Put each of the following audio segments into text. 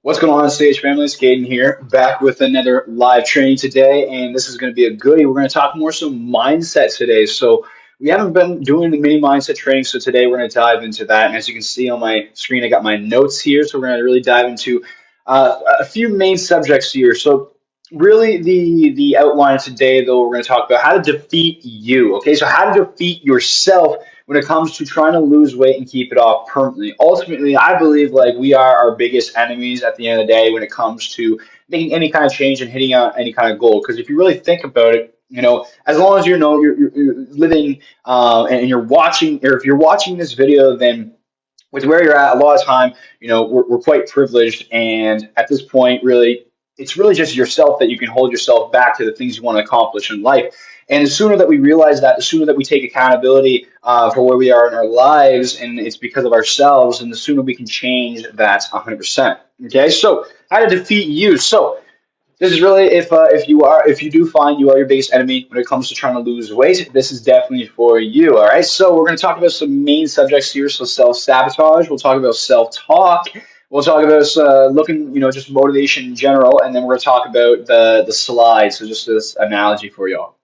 What's going on, Stage family? It's Caden here, back with another live training today, and this is going to be a goodie. We're going to talk more so mindset today. So we haven't been doing the mini mindset training, so today we're going to dive into that. And as you can see on my screen, I got my notes here, so we're going to really dive into a few main subjects here. So really, the outline today, though, we're going to talk about how to defeat you. Okay, so how to defeat yourself when it comes to trying to lose weight and keep it off permanently. Ultimately, I believe like we are our biggest enemies at the end of the day when it comes to making any kind of change and hitting out any kind of goal. Because if you really think about it, as long as you're living and you're watching, or if you're watching this video, then with where you're at, a lot of time, we're quite privileged, and at this point, really, it's really just yourself that you can hold yourself back to the things you want to accomplish in life. And the sooner that we realize that, the sooner that we take accountability for where we are in our lives, and it's because of ourselves, and the sooner we can change that 100%. Okay, so how to defeat you. So this is really if you do find you are your biggest enemy when it comes to trying to lose weight, this is definitely for you. All right. So we're going to talk about some main subjects here. So self-sabotage. We'll talk about self-talk. We'll talk about looking, just motivation in general, and then we're going to talk about the slide. So just this analogy for y'all.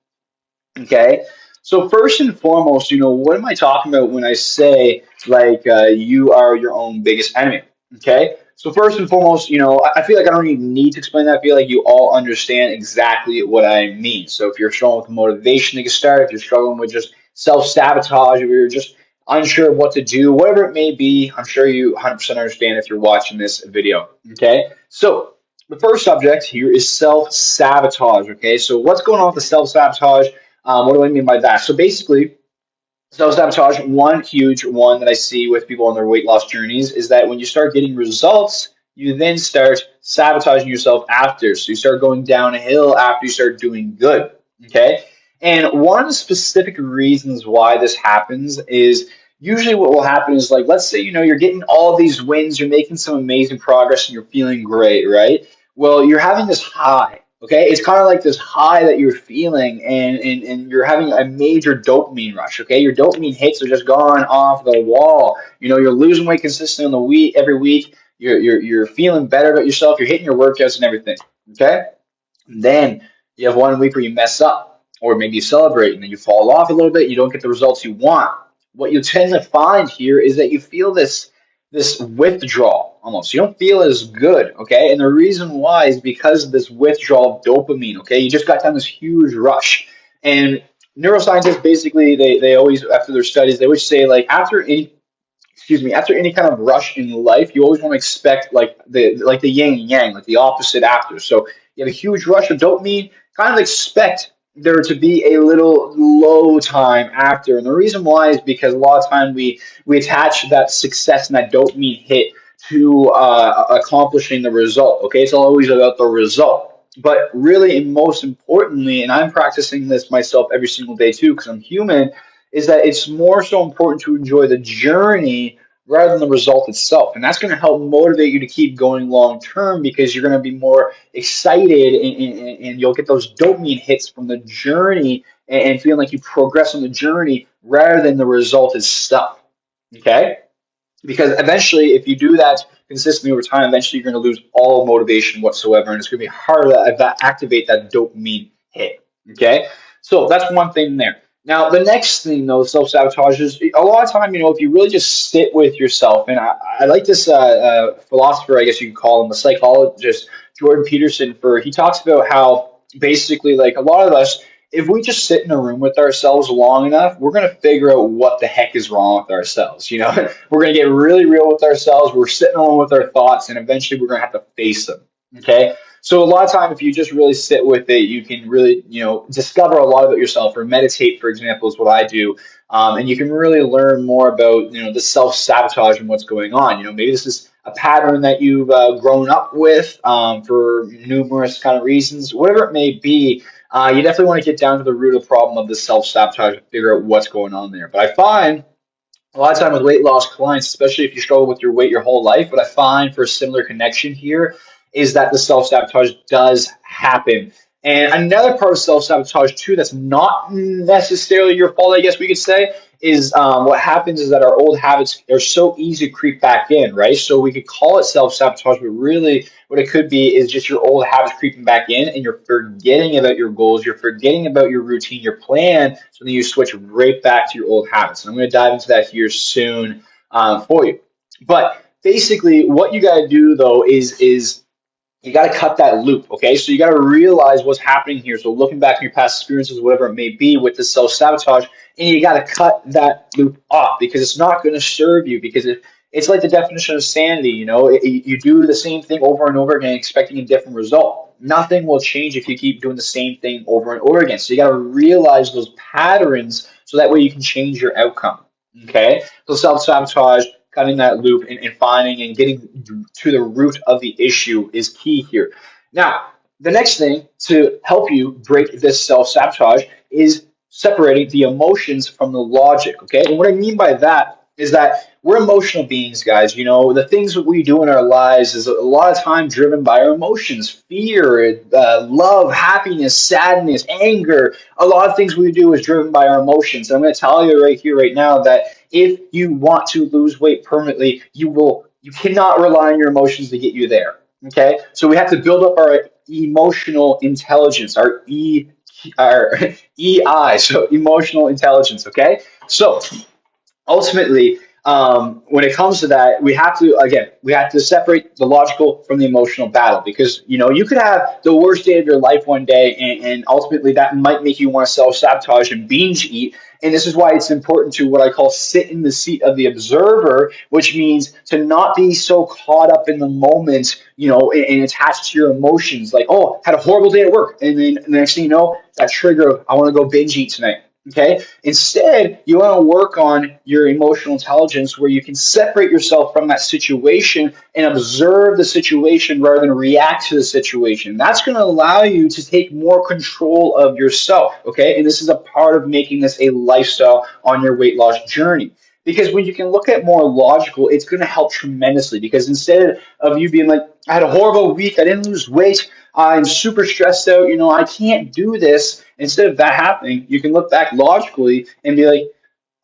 Okay. So first and foremost, what am I talking about when I say like you are your own biggest enemy? Okay. So first and foremost, I feel like I don't even need to explain that. I feel like you all understand exactly what I mean. So if you're struggling with motivation to get started, if you're struggling with just self-sabotage, if you're just unsure of what to do, whatever it may be, I'm sure you 100% understand if you're watching this video. Okay. So the first subject here is self-sabotage. Okay. So what's going on with the self-sabotage? What do I mean by that? So basically, self-sabotage, one huge one that I see with people on their weight loss journeys is that when you start getting results, you then start sabotaging yourself after. So you start going downhill after you start doing good. Okay. And one of the specific reasons why this happens is usually what will happen is like, let's say, you're getting all these wins, you're making some amazing progress, and you're feeling great, right? Well, you're having this high. Okay, it's kind of like this high that you're feeling, and you're having a major dopamine rush. Okay, your dopamine hits are just gone off the wall. You're losing weight consistently on the week every week. You're feeling better about yourself. You're hitting your workouts and everything. Okay, and then you have one week where you mess up, or maybe you celebrate and then you fall off a little bit. You don't get the results you want. What you tend to find here is that you feel this withdrawal almost. You don't feel as good, okay? And the reason why is because of this withdrawal of dopamine, okay? You just got down this huge rush. And neuroscientists basically they always after their studies they always say like after any kind of rush in life, you always want to expect like the yin and yang, like the opposite after. So you have a huge rush of dopamine, kind of expect there to be a little low time after. And the reason why is because a lot of time we attach that success and that dopamine hit to accomplishing the result. Okay, it's always about the result. But really, and most importantly, and I'm practicing this myself every single day too, because I'm human, is that it's more so important to enjoy the journey rather than the result itself. And that's going to help motivate you to keep going long term because you're going to be more excited and you'll get those dopamine hits from the journey and feeling like you progress on the journey rather than the result itself. Okay? Because eventually, if you do that consistently over time, eventually you're going to lose all motivation whatsoever, and it's going to be hard to activate that dopamine hit. Okay, so that's one thing there. Now, the next thing, though, self-sabotage is a lot of time, if you really just sit with yourself, and I like this philosopher, I guess you could call him, a psychologist, Jordan Peterson, he talks about how basically, like a lot of us, if we just sit in a room with ourselves long enough, we're going to figure out what the heck is wrong with ourselves. We're going to get really real with ourselves. We're sitting alone with our thoughts, and eventually we're going to have to face them. Okay. So a lot of time, if you just really sit with it, you can really, discover a lot about yourself, or meditate, for example, is what I do. And you can really learn more about, the self-sabotage and what's going on. Maybe this is a pattern that you've grown up with for numerous kind of reasons, whatever it may be. You definitely want to get down to the root of the problem of the self-sabotage and figure out what's going on there. But I find a lot of time with weight loss clients, especially if you struggle with your weight your whole life, what I find for a similar connection here is that the self-sabotage does happen. And another part of self-sabotage too that's not necessarily your fault, I guess we could say, is what happens is that our old habits are so easy to creep back in, right? So we could call it self-sabotage, but really what it could be is just your old habits creeping back in and you're forgetting about your goals, you're forgetting about your routine, your plan, so then you switch right back to your old habits. And I'm going to dive into that here soon for you. But basically, what you got to do though is you got to cut that loop, okay? So you got to realize what's happening here. So looking back at your past experiences, whatever it may be with the self-sabotage, and you got to cut that loop off because it's not going to serve you because it's like the definition of sanity, you know? You do the same thing over and over again expecting a different result. Nothing will change if you keep doing the same thing over and over again. So you got to realize those patterns so that way you can change your outcome, okay? So self-sabotage, cutting that loop and finding and getting to the root of the issue is key here. Now, the next thing to help you break this self-sabotage is separating the emotions from the logic, okay? And what I mean by that is that we're emotional beings, guys. You know, the things that we do in our lives is a lot of time driven by our emotions, fear, love, happiness, sadness, anger. A lot of things we do is driven by our emotions. And I'm going to tell you right here, right now, that if you want to lose weight permanently, you cannot rely on your emotions to get you there. Okay? So we have to build up our emotional intelligence, our EI, so emotional intelligence, okay? So ultimately, when it comes to that, we have to separate the logical from the emotional battle because you know you could have the worst day of your life one day, and ultimately that might make you want to self-sabotage and binge eat. And this is why it's important to what I call sit in the seat of the observer, which means to not be so caught up in the moment, you know, and attached to your emotions. Like, oh, had a horrible day at work, and then the next thing you know, that trigger of I want to go binge eat tonight. Okay. Instead, you want to work on your emotional intelligence where you can separate yourself from that situation and observe the situation rather than react to the situation. That's going to allow you to take more control of yourself. Okay. And this is a part of making this a lifestyle on your weight loss journey. Because when you can look at more logical, it's going to help tremendously. Because instead of you being like, I had a horrible week, I didn't lose weight, I'm super stressed out, you know, I can't do this. Instead of that happening, you can look back logically and be like,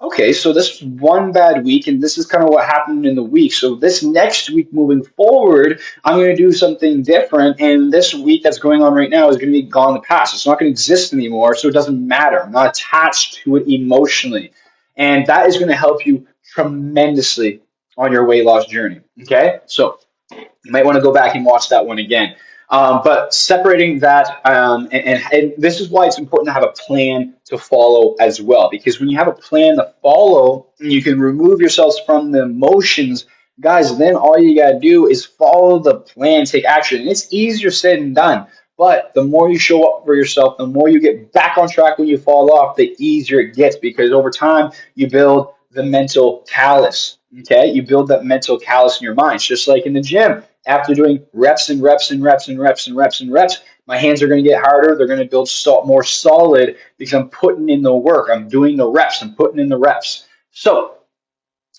okay, so this was one bad week, and this is kind of what happened in the week. So this next week moving forward, I'm going to do something different, and this week that's going on right now is going to be gone in the past. It's not going to exist anymore, so it doesn't matter. I'm not attached to it emotionally. And that is going to help you tremendously on your weight loss journey. Okay, so you might want to go back and watch that one again. But separating that, and this is why it's important to have a plan to follow as well. Because when you have a plan to follow, you can remove yourselves from the emotions, guys. Then all you got to do is follow the plan, take action. And it's easier said than done. But the more you show up for yourself, the more you get back on track when you fall off, the easier it gets because over time you build the mental callus. Okay, you build that mental callus in your mind. It's just like in the gym. After doing reps and reps and reps and reps and reps and reps, my hands are going to get harder. They're going to build more solid because I'm putting in the work. I'm doing the reps. I'm putting in the reps. So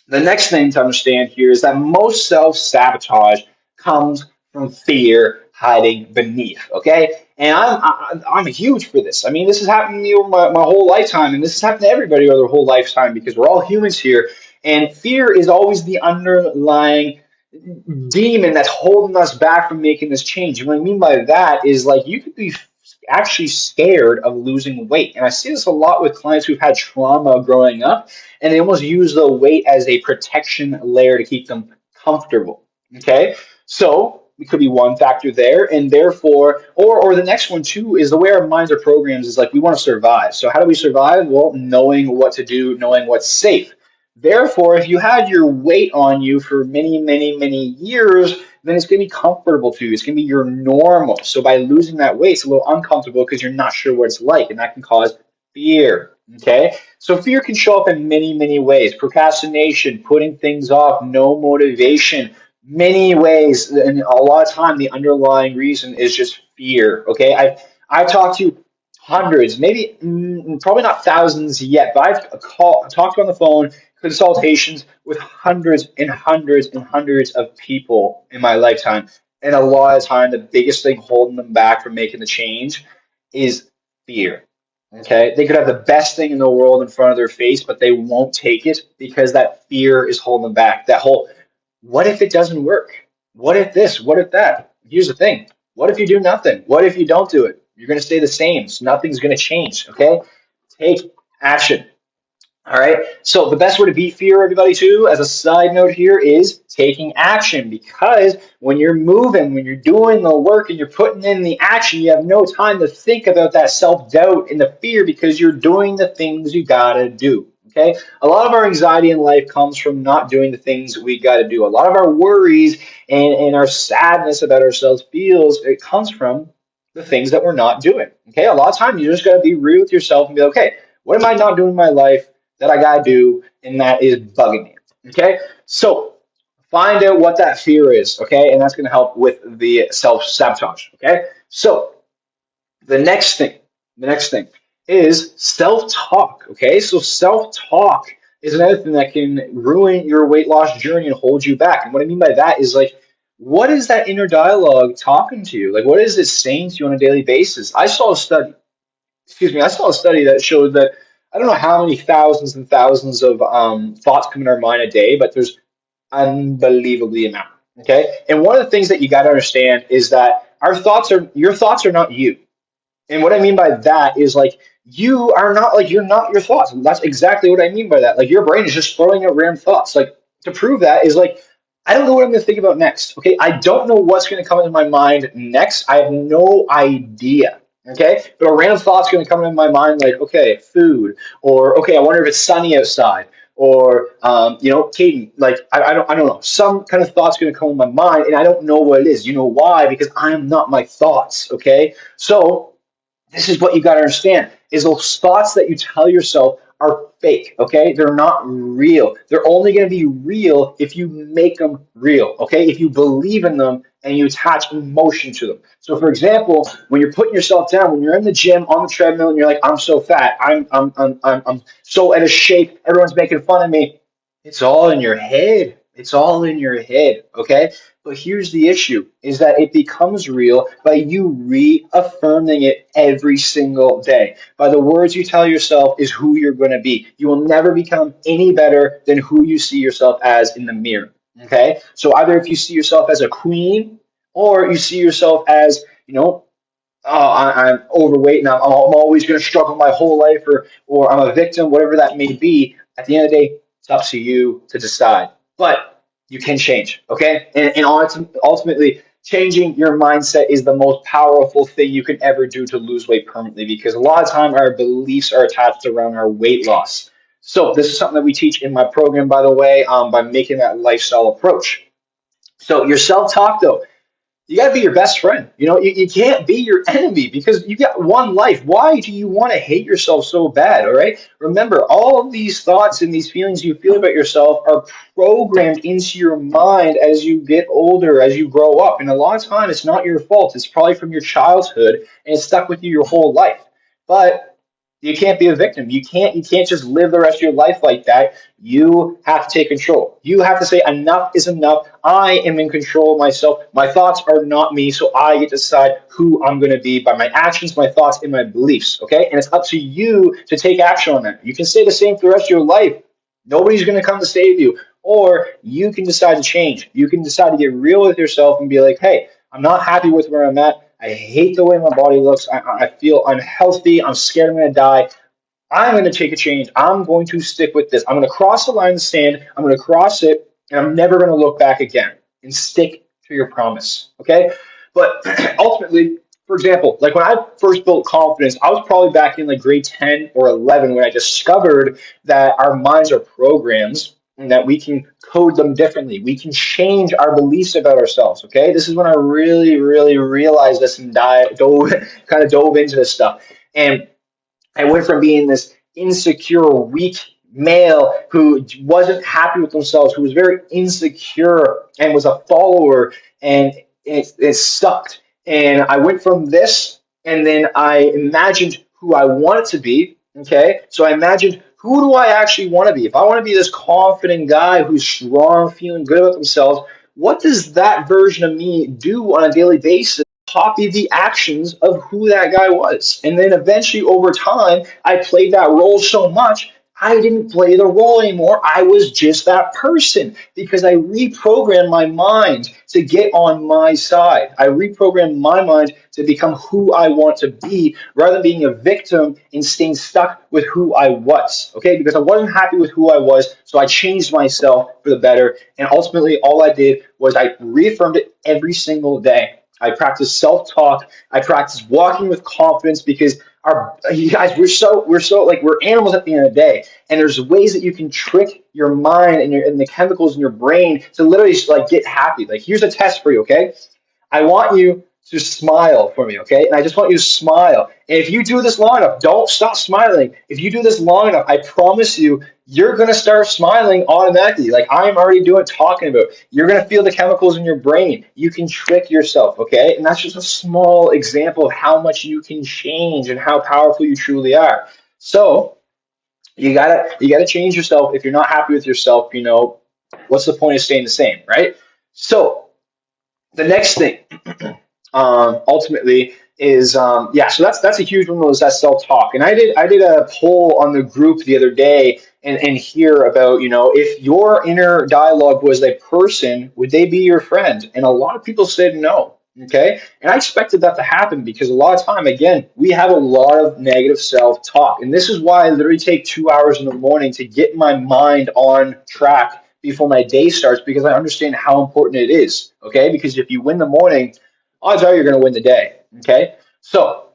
the next thing to understand here is that most self-sabotage comes from fear hiding beneath. Okay, and I'm huge for this. I mean, this has happened to me over my whole lifetime, and this has happened to everybody over their whole lifetime because we're all humans here. And fear is always the underlying demon that's holding us back from making this change. And what I mean by that is like you could be actually scared of losing weight. And I see this a lot with clients who've had trauma growing up, and they almost use the weight as a protection layer to keep them comfortable. Okay, so it could be one factor there, and therefore, or the next one too is the way our minds are programmed is like we want to survive. So how do we survive? Well, knowing what to do, knowing what's safe. Therefore, if you had your weight on you for many, many, many years, then it's going to be comfortable to you. It's going to be your normal. So by losing that weight, it's a little uncomfortable because you're not sure what it's like, and that can cause fear. Okay? So fear can show up in many, many ways. Procrastination, putting things off, no motivation, many ways. And a lot of time, the underlying reason is just fear. Okay? I've talked to hundreds, maybe probably not thousands yet, but talked on the phone consultations with hundreds and hundreds and hundreds of people in my lifetime. And a lot of time, the biggest thing holding them back from making the change is fear. Okay, they could have the best thing in the world in front of their face, but they won't take it because that fear is holding them back. That whole, what if it doesn't work? What if this? What if that? Here's the thing. What if you do nothing? What if you don't do it? You're going to stay the same. So nothing's going to change. Okay? Take action. All right. So the best way to beat fear, everybody, too, as a side note here, is taking action. Because when you're moving, when you're doing the work and you're putting in the action, you have no time to think about that self-doubt and the fear because you're doing the things you gotta do. Okay. A lot of our anxiety in life comes from not doing the things we gotta do. A lot of our worries and our sadness about ourselves feels it comes from the things that we're not doing. Okay. A lot of times you just gotta be real with yourself and be like, okay, what am I not doing in my life that I gotta do, and that is bugging me. Okay, so find out what that fear is. Okay, and that's gonna help with the self sabotage. Okay, so the next thing, the next thing is self talk. Okay, so self talk is another thing that can ruin your weight loss journey and hold you back. And what I mean by that is like, what is that inner dialogue talking to you? Like, what is it saying to you on a daily basis? I saw a study that showed that I don't know how many thousands and thousands of thoughts come in our mind a day, but there's unbelievably amount. Okay, and one of the things that you got to understand is that your thoughts are not you. And what I mean by that is like you are not like you're not your thoughts. And that's exactly what I mean by that. Like your brain is just throwing out random thoughts. Like to prove that is like I don't know what I'm going to think about next. Okay, I don't know what's going to come into my mind next. I have no idea. Okay, but a random thought's going to come into my mind like okay, food, or okay, I wonder if it's sunny outside, or Katie, like I don't know, some kind of thought's going to come in my mind, and I don't know what it is. You know why? Because I am not my thoughts. Okay, so this is what you got to understand is those thoughts that you tell yourself are fake. Okay, they're not real. They're only going to be real if you make them real. Okay, if you believe in them and you attach emotion to them. So for example, when you're putting yourself down, when you're in the gym on the treadmill and you're like, I'm so fat, I'm so out of shape, everyone's making fun of me, it's all in your head. It's all in your head, okay? But here's the issue is that it becomes real by you reaffirming it every single day. By the words you tell yourself is who you're going to be. You will never become any better than who you see yourself as in the mirror, okay? So either if you see yourself as a queen or you see yourself as, oh, I'm overweight and I'm always going to struggle my whole life, or I'm a victim, whatever that may be. At the end of the day, it's up to you to decide. But you can change, okay? And ultimately, changing your mindset is the most powerful thing you can ever do to lose weight permanently because a lot of time our beliefs are attached around our weight loss. So this is something that we teach in my program, by the way, by making that lifestyle approach. So your self-talk, though, you got to be your best friend. You can't be your enemy because you got one life. Why do you want to hate yourself so bad? All right. Remember, all of these thoughts and these feelings you feel about yourself are programmed into your mind as you get older, as you grow up. And a lot of time, it's not your fault. It's probably from your childhood and it's stuck with you your whole life. But you can't be a victim. You can't just live the rest of your life like that. You have to take control. You have to say enough is enough. I am in control of myself. My thoughts are not me, so I get to decide who I'm going to be by my actions, my thoughts, and my beliefs. Okay? And it's up to you to take action on that. You can stay the same for the rest of your life. Nobody's going to come to save you. Or you can decide to change. You can decide to get real with yourself and be like, hey, I'm not happy with where I'm at. I hate the way my body looks. I feel unhealthy. I'm scared I'm going to die. I'm going to take a change. I'm going to stick with this. I'm going to cross the line in the sand. I'm going to cross it, and I'm never going to look back again. And stick to your promise. Okay? But ultimately, for example, like when I first built confidence, I was probably back in like grade 10 or 11 when I discovered that our minds are programs and that we can code them differently. We can change our beliefs about ourselves. Okay, this is when I really, really realized this and kind of dove into this stuff. And I went from being this insecure, weak male who wasn't happy with themselves, who was very insecure and was a follower, and it sucked. And I went from this, and then I imagined who I wanted to be. Okay, so I imagined who do I actually want to be? If I want to be this confident guy who's strong, feeling good about themselves, what does that version of me do on a daily basis? copy the actions of who that guy was. And then eventually over time, I played that role so much, I didn't play the role anymore. I was just that person because I reprogrammed my mind to get on my side. I reprogrammed my mind to become who I want to be rather than being a victim and staying stuck with who I was. Okay, because I wasn't happy with who I was, so I changed myself for the better. And ultimately, all I did was I reaffirmed it every single day. I practice self-talk. I practice walking with confidence because our you guys we're so like we're animals at the end of the day, and there's ways that you can trick your mind and the chemicals in your brain to literally just, like get happy. Like here's a test for you, okay? I want you to smile for me, okay? And I just want you to smile. And if you do this long enough, don't stop smiling. If you do this long enough, I promise you, you're gonna start smiling automatically. Like I'm already doing talking about. You're gonna feel the chemicals in your brain. You can trick yourself, okay? And that's just a small example of how much you can change and how powerful you truly are. So you gotta change yourself. If you're not happy with yourself, what's the point of staying the same, right? So the next thing ultimately is yeah, so that's a huge one, was that self-talk. And I did a poll on the group the other day and hear about, if your inner dialogue was a person, would they be your friend? And a lot of people said no. Okay, and I expected that to happen because a lot of time, again, we have a lot of negative self-talk, and this is why I literally take 2 hours in the morning to get my mind on track before my day starts, because I understand how important it is. Okay, because if you win the morning, odds are you're going to win the day. Okay, so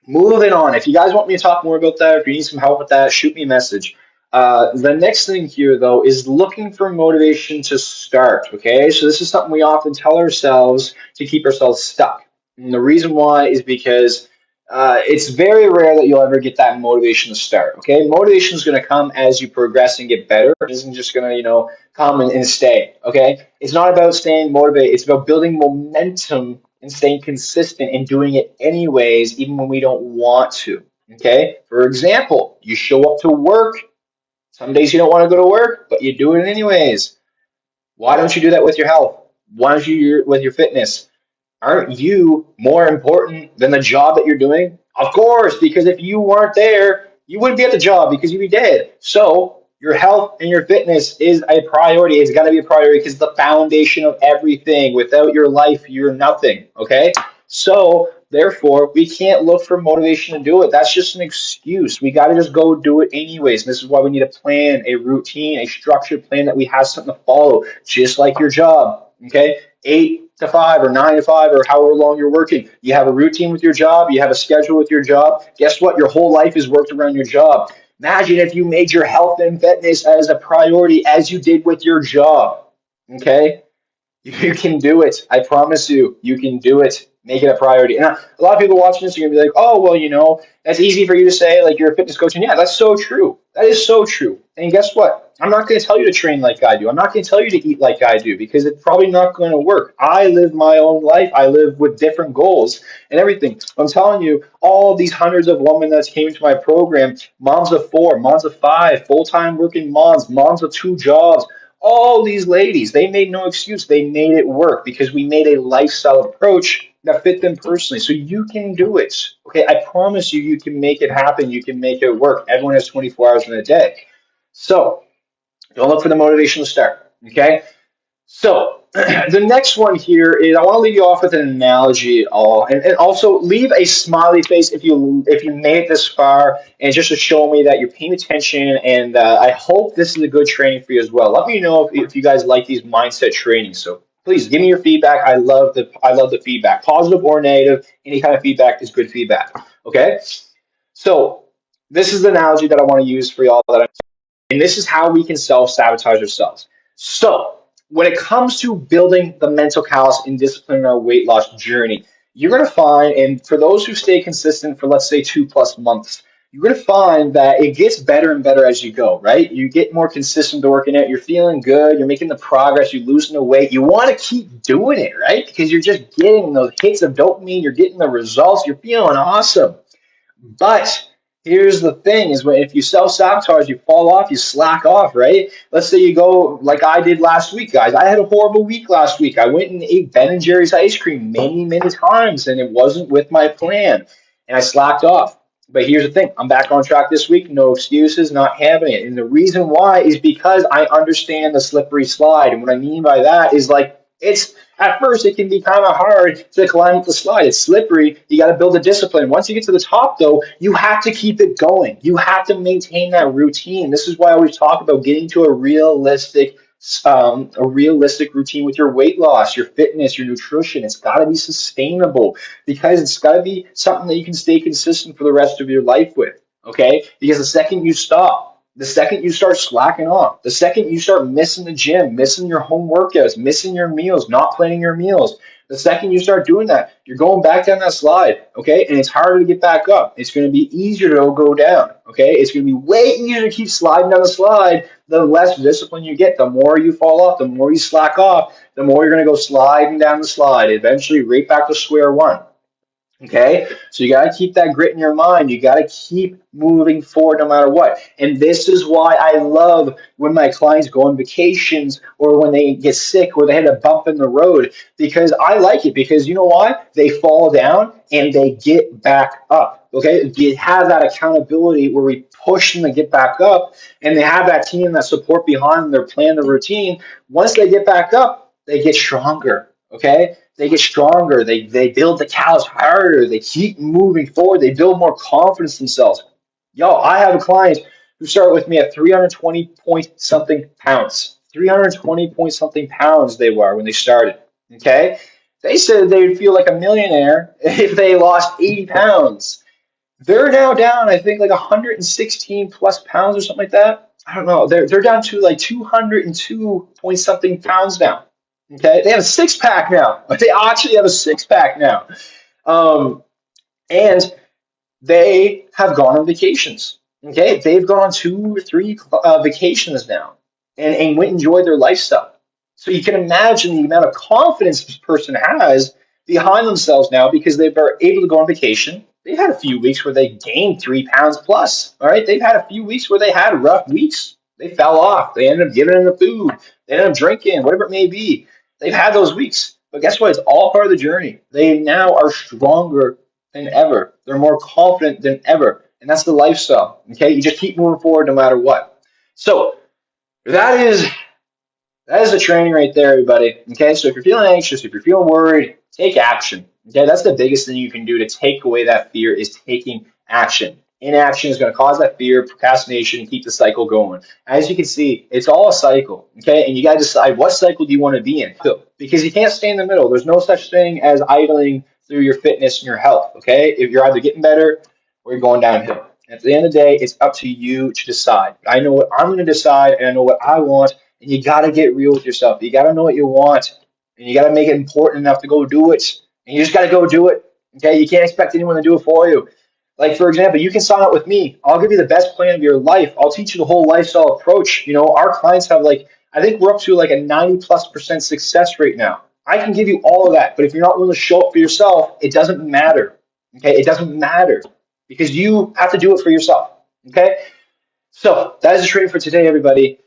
moving on. If you guys want me to talk more about that, if you need some help with that, shoot me a message. The next thing here, though, is looking for motivation to start. Okay, so this is something we often tell ourselves to keep ourselves stuck. And the reason why is because it's very rare that you'll ever get that motivation to start. Okay, motivation is going to come as you progress and get better. It isn't just going to, come and stay. Okay, it's not about staying motivated. It's about building momentum and staying consistent and doing it anyways, even when we don't want to. Okay, for example, you show up to work. Some days you don't want to go to work, but you do it anyways. Why don't you do that with your health? Why don't you do it with your fitness? Aren't you more important than the job that you're doing? Of course, because if you weren't there, you wouldn't be at the job because you'd be dead. So your health and your fitness is a priority. It's got to be a priority because it's the foundation of everything. Without your life, you're nothing. Okay? So therefore, we can't look for motivation to do it. That's just an excuse. We got to just go do it anyways. And this is why we need a plan, a routine, a structured plan that we have something to follow, just like your job. Okay? 8 to 5 or 9 to 5 or however long you're working. You have a routine with your job. You have a schedule with your job. Guess what? Your whole life is worked around your job. Imagine if you made your health and fitness as a priority as you did with your job. Okay? You can do it. I promise you, you can do it. Make it a priority. And a lot of people watching this are going to be like, oh, well, that's easy for you to say, like you're a fitness coach. And yeah, that's so true. That is so true. And guess what? I'm not going to tell you to train like I do. I'm not going to tell you to eat like I do because it's probably not going to work. I live my own life. I live with different goals and everything. I'm telling you, all of these hundreds of women that came to my program, moms of 4, moms of 5, full-time working moms, moms of 2 jobs, all these ladies, they made no excuse. They made it work because we made a lifestyle approach that fit them personally. So you can do it. Okay, I promise you, you can make it happen. You can make it work. Everyone has 24 hours in a day. So don't look for the motivation to start. Okay. So the next one here is I want to leave you off with an analogy and also leave a smiley face if you made it this far, and just to show me that you're paying attention, and I hope this is a good training for you as well. Let me know if you guys like these mindset trainings. So please give me your feedback. I love the feedback, positive or negative. Any kind of feedback is good feedback. Okay. So this is the analogy that I want to use for y'all, and this is how we can self-sabotage ourselves. So when it comes to building the mental callus and discipline in our weight loss journey, you're going to find, and for those who stay consistent for, let's say, 2+ months, you're going to find that it gets better and better as you go, right? You get more consistent to working it. You're feeling good. You're making the progress. You're losing the weight. You want to keep doing it, right? Because you're just getting those hits of dopamine. You're getting the results. You're feeling awesome. But Here's the thing is when if you self-sabotage, you fall off, you slack off, right? Let's say you go like I did last week, guys. I had a horrible week last week. I went and ate Ben and Jerry's ice cream many, many times, and it wasn't with my plan, and I slacked off. But here's the thing, I'm back on track this week. No excuses, not having it. And the reason why is because I understand the slippery slide. And what I mean by that is like it's at first it can be kind of hard to climb up the slide. It's slippery. You got to build a discipline. Once you get to the top, though, you have to keep it going. You have to maintain that routine. This is why I always talk about getting to a realistic routine with your weight loss, your fitness, your nutrition. It's got to be sustainable because it's got to be something that you can stay consistent for the rest of your life with. Okay? Because the second you stop, the second you start slacking off, the second you start missing the gym, missing your home workouts, missing your meals, not planning your meals, the second you start doing that, you're going back down that slide, okay? And it's harder to get back up. It's going to be easier to go down, okay? It's going to be way easier to keep sliding down the slide. The less discipline you get, the more you fall off, the more you slack off, the more you're going to go sliding down the slide, eventually right back to square one. Okay, so you got to keep that grit in your mind. You got to keep moving forward no matter what. And this is why I love when my clients go on vacations or when they get sick or they had a bump in the road because I like it because you know why? They fall down and they get back up. Okay, you have that accountability where we push them to get back up and they have that team, that support behind them, their plan, their routine. Once they get back up, they get stronger. Okay, they get stronger. They build the cows harder. They keep moving forward. They build more confidence in themselves. Yo, I have a client who started with me at 320 point something pounds. 320 point something pounds they were when they started. Okay, they said they'd feel like a millionaire if they lost 80 pounds. They're now down, I think, like 116 plus pounds or something like that. I don't know. They're down to like 202 point something pounds now. Okay, they have a six pack now. They actually have a six pack now, and they have gone on vacations. Okay, they've gone on 2 or 3 vacations now, and went and enjoyed their lifestyle. So you can imagine the amount of confidence this person has behind themselves now because they are able to go on vacation. They've had a few weeks where they gained 3 pounds plus. All right, they've had a few weeks where they had rough weeks. They fell off. They ended up giving in the food. They ended up drinking, whatever it may be. They've had those weeks, but guess what? It's all part of the journey. They now are stronger than ever. They're more confident than ever. And that's the lifestyle. Okay. You just keep moving forward no matter what. So that is the training right there, everybody. Okay. So if you're feeling anxious, if you're feeling worried, take action. Okay. That's the biggest thing you can do to take away that fear is taking action. Inaction is going to cause that fear, procrastination, and keep the cycle going. As you can see, it's all a cycle, okay? And you got to decide what cycle do you want to be in, because you can't stay in the middle. There's no such thing as idling through your fitness and your health, okay? If you're either getting better or you're going downhill. And at the end of the day, it's up to you to decide. I know what I'm going to decide, and I know what I want, and you got to get real with yourself. You got to know what you want, and you got to make it important enough to go do it. And you just got to go do it, okay? You can't expect anyone to do it for you. Like, for example, you can sign up with me. I'll give you the best plan of your life. I'll teach you the whole lifestyle approach. You know, our clients have like, I think we're up to like a 90+% success rate now. I can give you all of that, but if you're not willing to show up for yourself, it doesn't matter. Okay, it doesn't matter because you have to do it for yourself. Okay, so that is the training for today, everybody.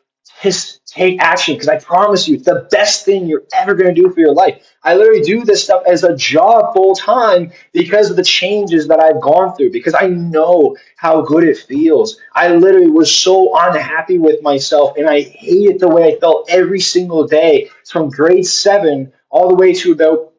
Just take action because I promise you, it's the best thing you're ever going to do for your life. I literally do this stuff as a job full time because of the changes that I've gone through, because I know how good it feels. I literally was so unhappy with myself and I hated the way I felt every single day from grade 7 all the way to about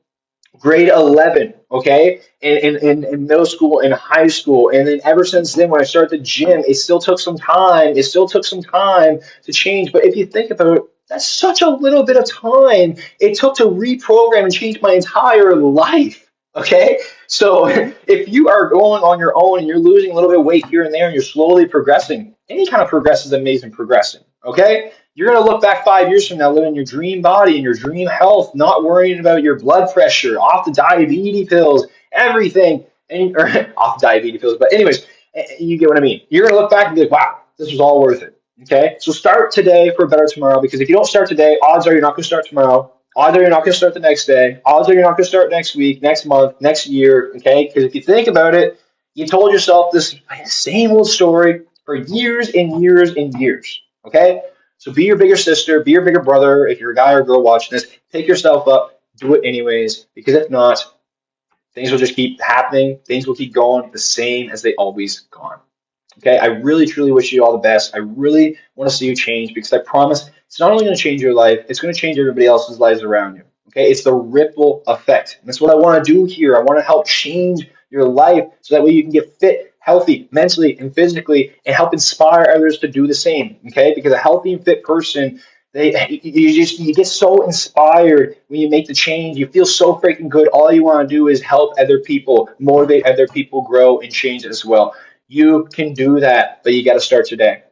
grade 11, okay, in middle school and high school. And then ever since then, when I started the gym, it still took some time. It still took some time to change. But if you think about it, that's such a little bit of time it took to reprogram and change my entire life. Okay, so if you are going on your own and you're losing a little bit of weight here and there and you're slowly progressing, any kind of progress is amazing progressing. Okay, you're going to look back 5 years from now living your dream body and your dream health, not worrying about your blood pressure, off the diabetes pills, everything, or off the diabetes pills. But anyways, you get what I mean. You're going to look back and be like, wow, this was all worth it. Okay, so start today for a better tomorrow, because if you don't start today, odds are you're not going to start tomorrow. Odds are you're not going to start the next day. Odds are you're not going to start next week, next month, next year. Okay, because if you think about it, You told yourself this same old story for years and years and years. Okay? So be your bigger sister, be your bigger brother. If you're a guy or a girl watching this, pick yourself up, do it anyways, because if not, things will just keep happening. Things will keep going the same as they always gone. Okay, I really truly wish you all the best. I really want to see you change because I promise it's not only going to change your life, it's going to change everybody else's lives around you. Okay, it's the ripple effect. And that's what I want to do here. I want to help change your life so that way you can get fit, healthy, mentally and physically, and help inspire others to do the same. Okay, because a healthy and fit person, you get so inspired when you make the change. You feel so freaking good. All you want to do is help other people, motivate other people, grow and change as well. You can do that, but you got to start today.